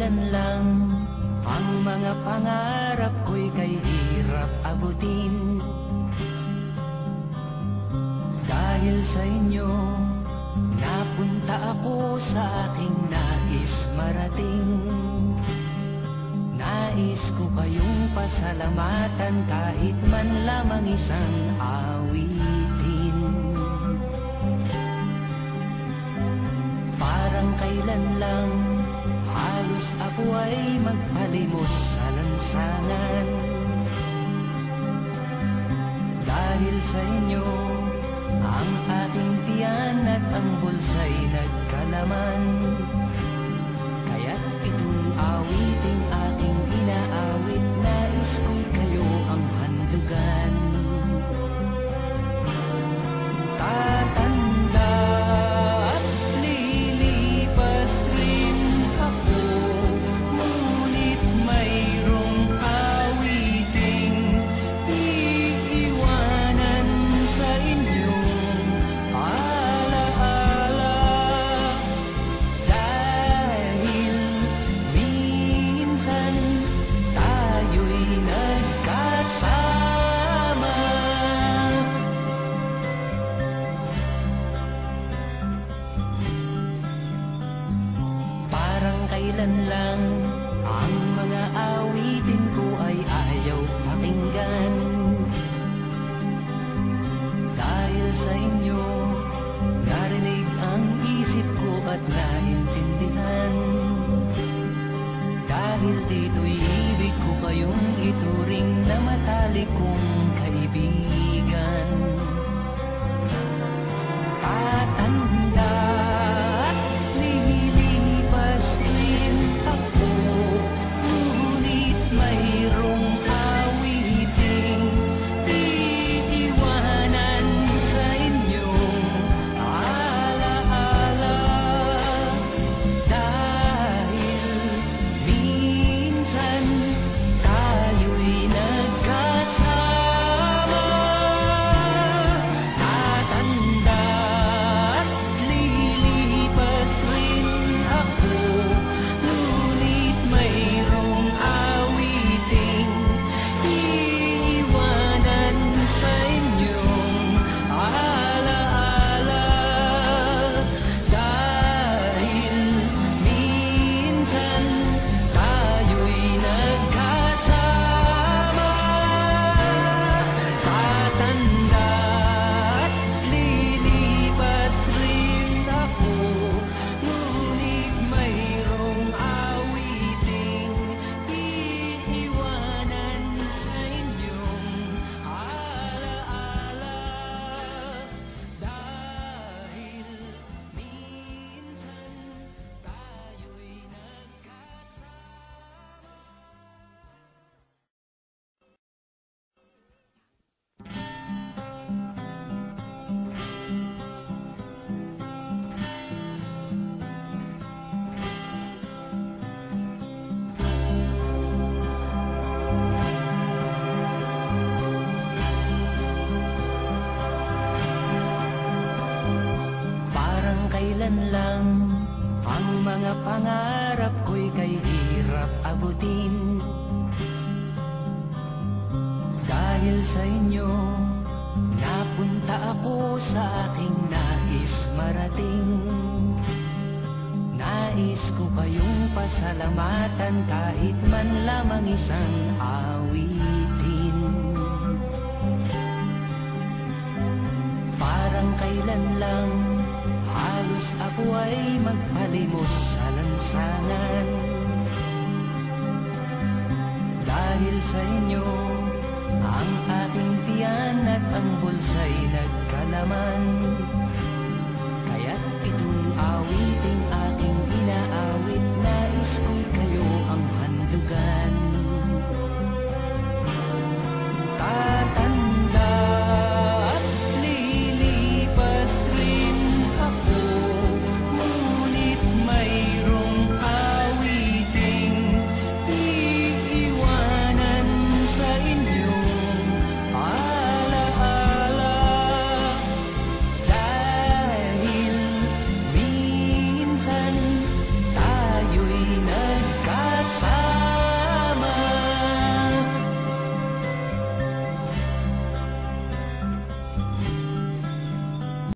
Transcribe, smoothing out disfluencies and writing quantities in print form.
kailan lang ang mga pangarap ko'y kay hirap abutin. Dahil sa inyo, napunta ako sa aking nais marating. Nais ko kayong pasalamatan kahit man lamang isang awitin. Parang kailan lang halos ako ay magpalimos sa lansangan. Dahil sa inyo, ang aking tiyan at ang bulsa'y nagkalaman. Kaya't itong awiting aking inaawit, nais ko'y kayo ang handugan. Tatanda at lilipas rin ako, ngunit mayroong awiting iiwanan sa inyong alaala. Dahil minsan tayo'y nagkasama. Parang kailan lang ang mga awitin ko ay ayaw pakinggan. Dahil sa inyo, narinig ang isip ko at naintindihan. Dahil dito'y ibig ko kayong ituring na matalik kong kaibigan. Tatanda at lilipas rin ako, ngunit mayroong awiting iiwanan sa inyong alaala. Dahil minsan tayo'y nagkasama. Tatanda at lilipas rin ako, ngunit mayroong awiting iiwanan sa inyong alaala. Dahil minsan tayo'y nagkasama. Tatanda at lilipas rin ako, ngunit mayroong awiting iiwanan sa inyong alaala. Dahil minsan tayo'y nagkasama. Parang kailan lang ang mga pangarap ko'y kay hirap abutin. Dahil sa inyo, napunta ako sa aking nais marating. Nais ko kayong pasalamatan kahit man lamang isang awitin. Parang kailan lang halos ako ay magpalimos sa lansangan. Dahil sa inyo, ang aking tiyan at ang bulsa'y nagkalaman. Kaya't itong awiting